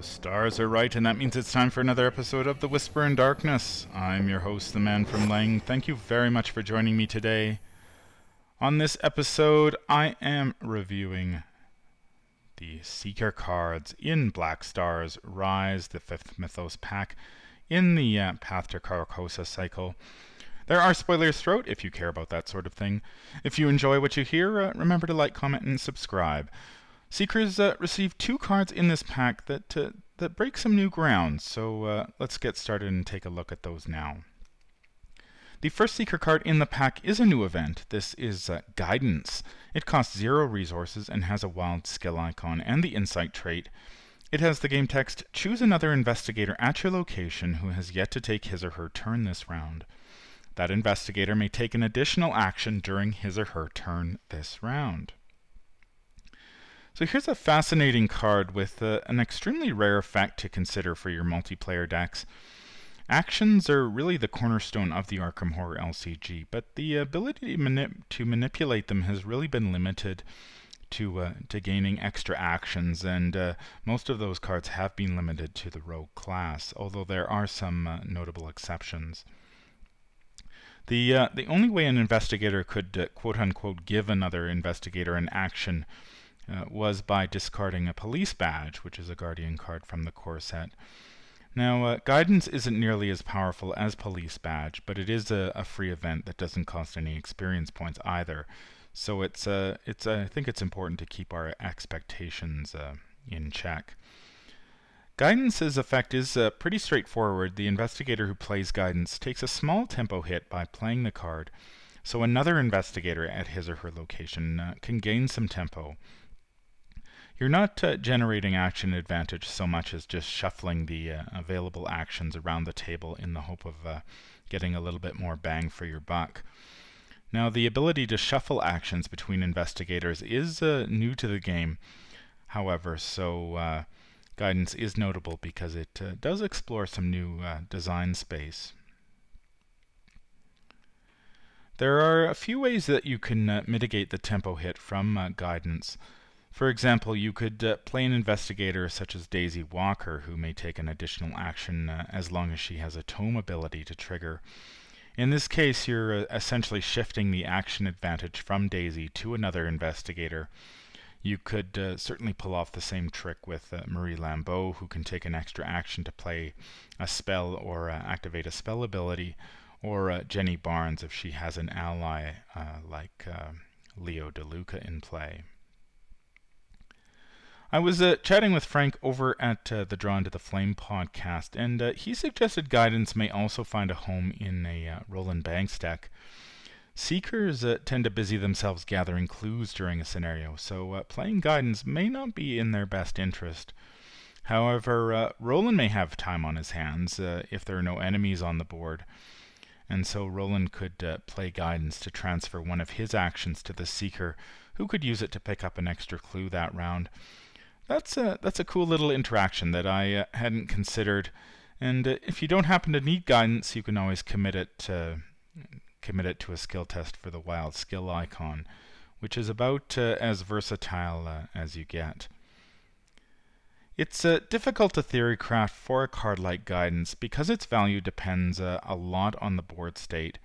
stars are right, and that means it's time for another episode of The Whisper in Darkness. I'm your host, the Man from Lang. Thank you very much for joining me today. On this episode, I am reviewing the Seeker cards in Black Stars Rise, the 5th Mythos pack, in the Path to Carcosa cycle. There are spoilers throughout if you care about that sort of thing. If you enjoy what you hear, remember to like, comment, and subscribe. Seekers receive 2 cards in this pack that break some new ground, so let's get started and take a look at those now. The first Seeker card in the pack is a new event. This is Guidance. It costs 0 resources and has a wild skill icon and the insight trait. It has the game text, choose another investigator at your location who has yet to take his or her turn this round. That investigator may take an additional action during his or her turn this round. So here's a fascinating card with an extremely rare effect to consider for your multiplayer decks. Actions are really the cornerstone of the Arkham Horror LCG, but the ability to manipulate them has really been limited to gaining extra actions, and most of those cards have been limited to the rogue class, although there are some notable exceptions. The only way an investigator could quote-unquote give another investigator an action was by discarding a police badge, which is a guardian card from the core set. Now, Guidance isn't nearly as powerful as police badge, but it is a free event that doesn't cost any experience points either. So I think it's important to keep our expectations in check. Guidance's effect is pretty straightforward. The investigator who plays Guidance takes a small tempo hit by playing the card, so another investigator at his or her location can gain some tempo. You're not generating action advantage so much as just shuffling the available actions around the table in the hope of getting a little bit more bang for your buck. Now, the ability to shuffle actions between investigators is new to the game, however, so Guidance is notable because it does explore some new design space. There are a few ways that you can mitigate the tempo hit from Guidance. For example, you could play an investigator such as Daisy Walker, who may take an additional action as long as she has a tome ability to trigger. In this case, you're essentially shifting the action advantage from Daisy to another investigator. You could certainly pull off the same trick with Marie Lambeau, who can take an extra action to play a spell or activate a spell ability, or Jenny Barnes if she has an ally like Leo DeLuca in play. I was chatting with Frank over at the Drawn to the Flame podcast, and he suggested Guidance may also find a home in a Roland Banks deck. Seekers tend to busy themselves gathering clues during a scenario, so playing Guidance may not be in their best interest. However, Roland may have time on his hands if there are no enemies on the board, and so Roland could play Guidance to transfer one of his actions to the Seeker, who could use it to pick up an extra clue that round. That's a cool little interaction that I hadn't considered, and if you don't happen to need Guidance, you can always commit it to a skill test for the wild skill icon, which is about as versatile as you get. It's difficult to theory craft for a card like Guidance because its value depends a lot on the board state.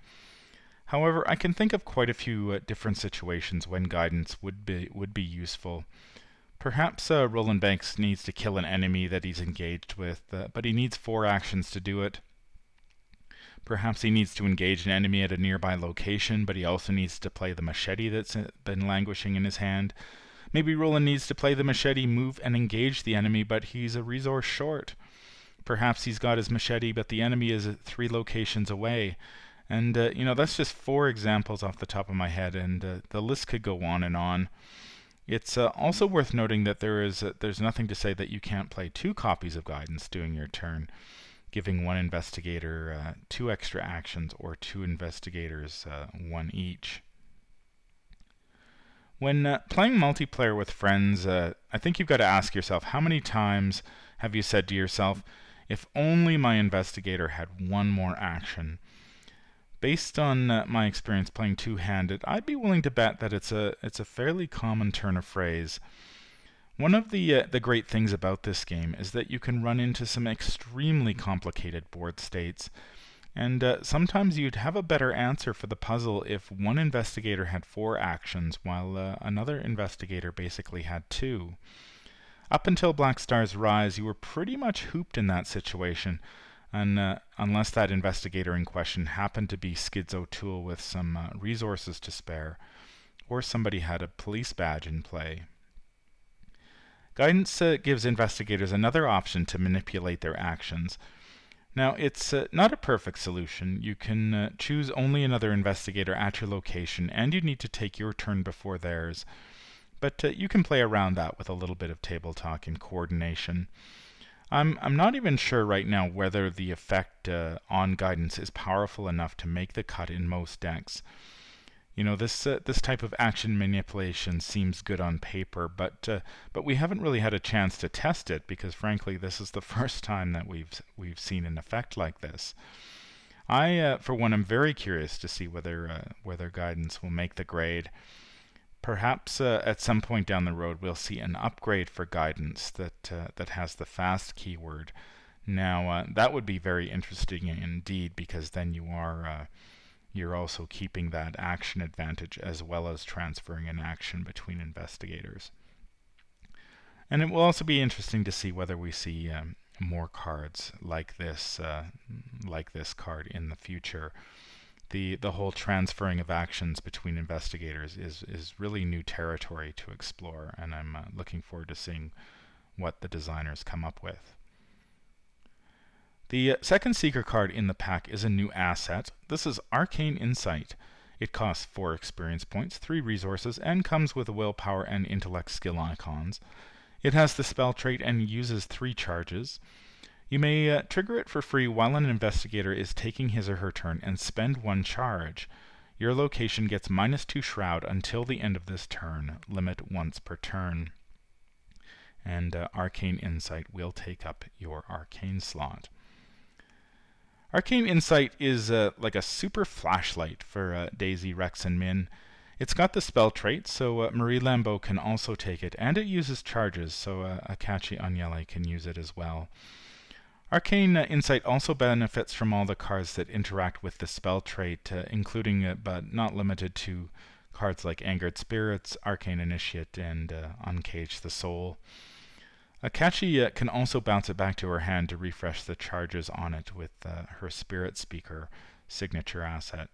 However, I can think of quite a few different situations when Guidance would be useful. Perhaps Roland Banks needs to kill an enemy that he's engaged with, but he needs 4 actions to do it. Perhaps he needs to engage an enemy at a nearby location, but he also needs to play the machete that's been languishing in his hand. Maybe Roland needs to play the machete, move, and engage the enemy, but he's a resource short. Perhaps he's got his machete, but the enemy is 3 locations away. And, that's just 4 examples off the top of my head, and the list could go on and on. It's also worth noting that there's nothing to say that you can't play 2 copies of Guidance during your turn, giving one investigator 2 extra actions or 2 investigators 1 each. When playing multiplayer with friends, I think you've got to ask yourself, how many times have you said to yourself, if only my investigator had 1 more action? Based on my experience playing two-handed, I'd be willing to bet that it's a fairly common turn of phrase. One of the great things about this game is that you can run into some extremely complicated board states, and sometimes you'd have a better answer for the puzzle if one investigator had 4 actions while another investigator basically had 2. Up until Black Star's Rise, you were pretty much hooped in that situation, and unless that investigator in question happened to be Skids O'Toole with some resources to spare, or somebody had a police badge in play. Guidance gives investigators another option to manipulate their actions. Now, it's not a perfect solution. You can choose only another investigator at your location, and you need to take your turn before theirs. But you can play around that with a little bit of table talk and coordination. I'm not even sure right now whether the effect on guidance is powerful enough to make the cut in most decks. You know, this type of action manipulation seems good on paper, but we haven't really had a chance to test it because, frankly, this is the first time that we've seen an effect like this. I, for one, am very curious to see whether guidance will make the grade. Perhaps at some point down the road we'll see an upgrade for guidance that has the fast keyword. Now that would be very interesting indeed, because then you're also keeping that action advantage as well as transferring an action between investigators. And it will also be interesting to see whether we see more cards like this card in the future. The whole transferring of actions between investigators is really new territory to explore, and I'm looking forward to seeing what the designers come up with. The second Seeker card in the pack is a new asset. This is Arcane Insight. It costs 4 experience points, 3 resources, and comes with willpower and intellect skill icons. It has the spell trait and uses 3 charges. You may trigger it for free while an investigator is taking his or her turn and spend 1 charge. Your location gets -2 Shroud until the end of this turn, limit once per turn. And Arcane Insight will take up your Arcane slot. Arcane Insight is like a super flashlight for Daisy, Rex, and Min. It's got the spell trait, so Marie Lambeau can also take it, and it uses charges, so Akachi Anyele can use it as well. Arcane Insight also benefits from all the cards that interact with the spell trait, including but not limited to cards like Angered Spirits, Arcane Initiate, and Uncage the Soul. Akachi can also bounce it back to her hand to refresh the charges on it with her Spirit Speaker signature asset.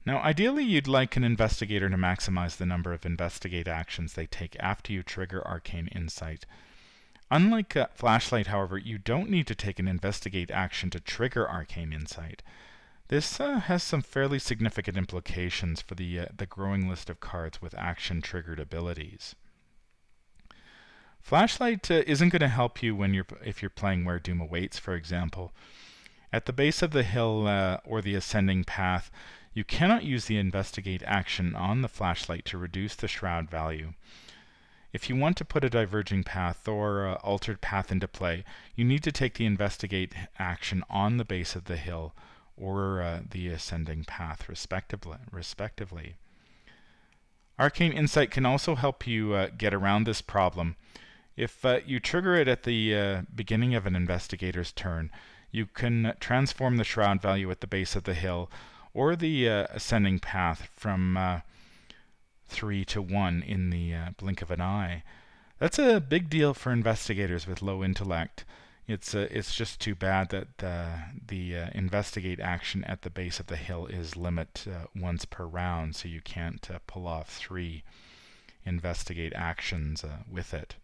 Now, ideally you'd like an investigator to maximize the number of investigate actions they take after you trigger Arcane Insight. Unlike Flashlight, however, you don't need to take an investigate action to trigger Arcane Insight. This has some fairly significant implications for the growing list of cards with action-triggered abilities. Flashlight isn't going to help you if you're playing Where Doom Awaits, for example. At the base of the hill or the ascending path, you cannot use the investigate action on the flashlight to reduce the shroud value. If you want to put a diverging path or altered path into play, you need to take the investigate action on the base of the hill or the ascending path, respectively. Arcane Insight can also help you get around this problem. If you trigger it at the beginning of an investigator's turn, you can transform the shroud value at the base of the hill or the ascending path from 3 to 1 in the blink of an eye. That's a big deal for investigators with low intellect. It's just too bad that the investigate action at the base of the hill is limit once per round, so you can't pull off 3 investigate actions with it.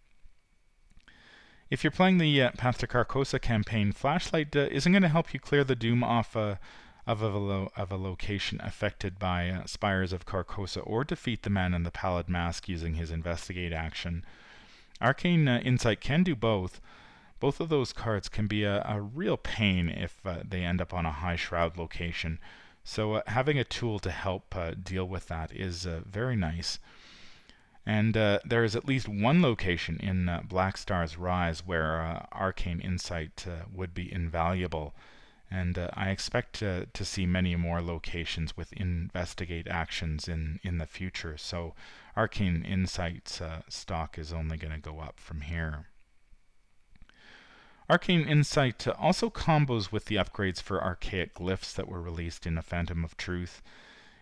If you're playing the Path to Carcosa campaign, Flashlight isn't going to help you clear the Doom off of a location affected by Spires of Carcosa or defeat the man in the Pallid Mask using his investigate action. Arcane Insight can do both. Both of those cards can be a real pain if they end up on a high shroud location, so having a tool to help deal with that is very nice. And there is at least one location in Black Star's Rise where Arcane Insight would be invaluable, and I expect to see many more locations with investigate actions in the future. So Arcane Insight's stock is only going to go up from here. Arcane Insight also combos with the upgrades for archaic glyphs that were released in A Phantom of Truth.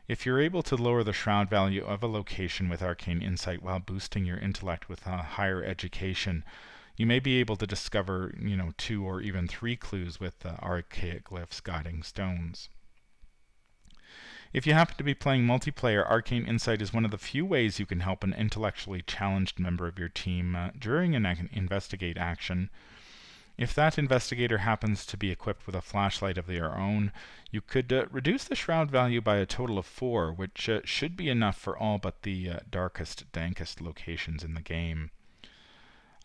If you're able to lower the shroud value of a location with Arcane Insight while boosting your intellect with a higher education, you may be able to discover, 2 or even 3 clues with archaic glyphs guiding stones. If you happen to be playing multiplayer, Arcane Insight is one of the few ways you can help an intellectually challenged member of your team during an investigate action. If that investigator happens to be equipped with a flashlight of their own, you could reduce the shroud value by a total of 4, which should be enough for all but the darkest, dankest locations in the game.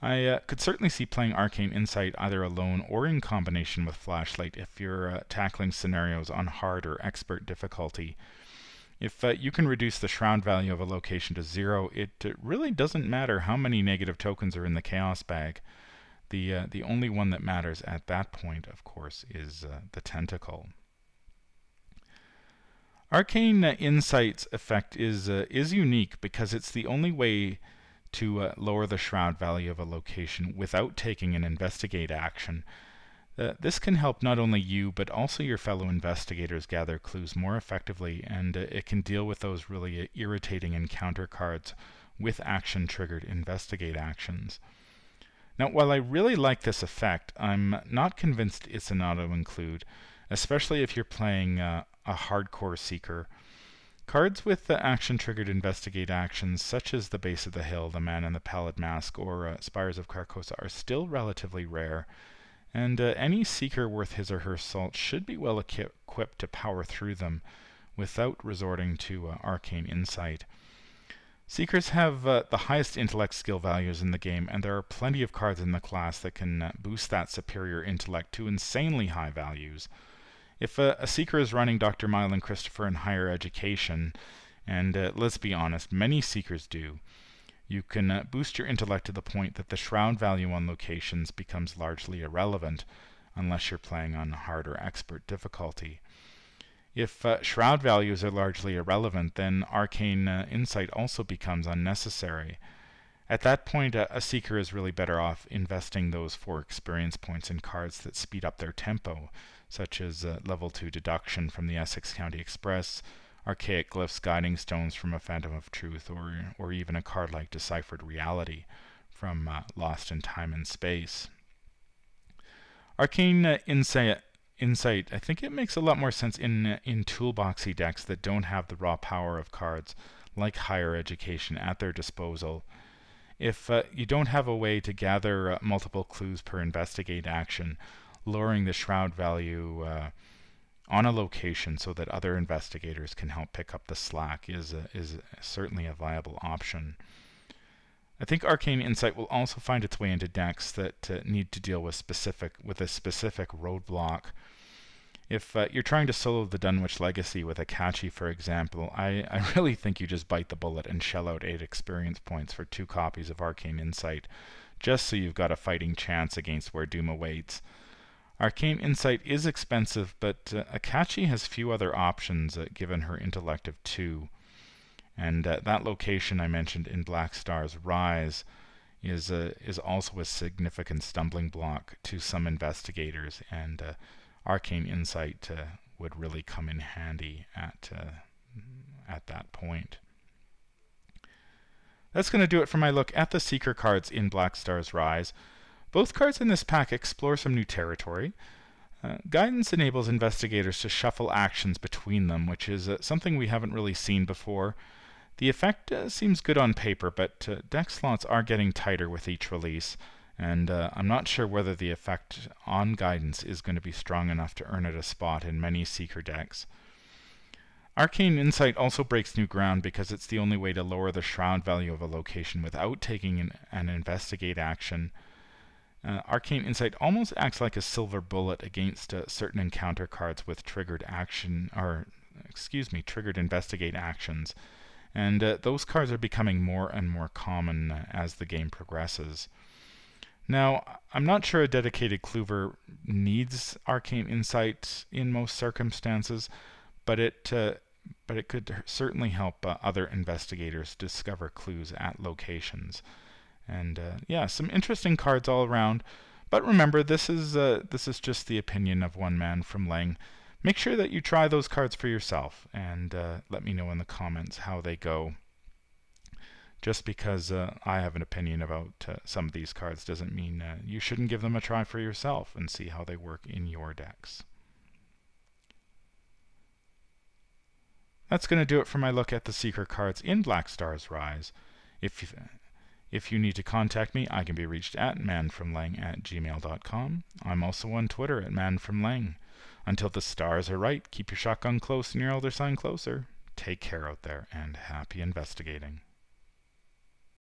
I could certainly see playing Arcane Insight either alone or in combination with Flashlight if you're tackling scenarios on hard or expert difficulty. If you can reduce the shroud value of a location to 0, it really doesn't matter how many negative tokens are in the Chaos Bag. The only one that matters at that point, of course, is the Tentacle. Arcane Insight's effect is unique because it's the only way to lower the shroud value of a location without taking an investigate action. This can help not only you, but also your fellow investigators gather clues more effectively, and it can deal with those really irritating encounter cards with action-triggered investigate actions. Now, while I really like this effect, I'm not convinced it's an auto-include, especially if you're playing a hardcore seeker. Cards with the action-triggered investigate actions, such as the Base of the Hill, the Man in the Pallid Mask, or Spires of Carcosa, are still relatively rare, and any seeker worth his or her salt should be well equipped to power through them without resorting to Arcane Insight. Seekers have the highest intellect skill values in the game, and there are plenty of cards in the class that can boost that superior intellect to insanely high values. If a seeker is running Dr. Mile and Christopher in higher education, and let's be honest, many seekers do, you can boost your intellect to the point that the shroud value on locations becomes largely irrelevant, unless you're playing on hard or expert difficulty. If shroud values are largely irrelevant, then Arcane Insight also becomes unnecessary. At that point, a seeker is really better off investing those 4 experience points in cards that speed up their tempo, such as Level 2 Deduction from the Essex County Express, Archaic Glyphs Guiding Stones from A Phantom of Truth, or even a card like Deciphered Reality from Lost in Time and Space. Arcane Insight, I think it makes a lot more sense in toolboxy decks that don't have the raw power of cards like higher education at their disposal. If you don't have a way to gather multiple clues per investigate action, lowering the shroud value on a location so that other investigators can help pick up the slack is certainly a viable option. I think Arcane Insight will also find its way into decks that need to deal with a specific roadblock. If you're trying to solo the Dunwich Legacy with Akachi, for example, I really think you just bite the bullet and shell out 8 experience points for 2 copies of Arcane Insight, just so you've got a fighting chance against where doom awaits. Arcane Insight is expensive, but Akachi has few other options given her intellect of 2. And that location I mentioned in Black Star's Rise is also a significant stumbling block to some investigators, and Arcane Insight would really come in handy at that point. That's going to do it for my look at the Seeker cards in Black Star's Rise. Both cards in this pack explore some new territory. Guidance enables investigators to shuffle actions between them, which is something we haven't really seen before. The effect seems good on paper, but deck slots are getting tighter with each release, and I'm not sure whether the effect on Guidance is going to be strong enough to earn it a spot in many Seeker decks. Arcane Insight also breaks new ground because it's the only way to lower the shroud value of a location without taking an investigate action. Arcane Insight almost acts like a silver bullet against certain encounter cards with triggered investigate actions, and those cards are becoming more and more common as the game progresses. Now, I'm not sure a dedicated clue needs arcane insight in most circumstances, but it could certainly help other investigators discover clues at locations. And yeah, some interesting cards all around. But remember, this is just the opinion of one man from Leng. Make sure that you try those cards for yourself, and let me know in the comments how they go. Just because I have an opinion about some of these cards doesn't mean you shouldn't give them a try for yourself and see how they work in your decks. That's going to do it for my look at the secret cards in Black Star's Rise. If you need to contact me, I can be reached at manfromleng@gmail.com. I'm also on Twitter at manfromleng. Until the stars are right, keep your shotgun close and your elder sign closer. Take care out there, and happy investigating.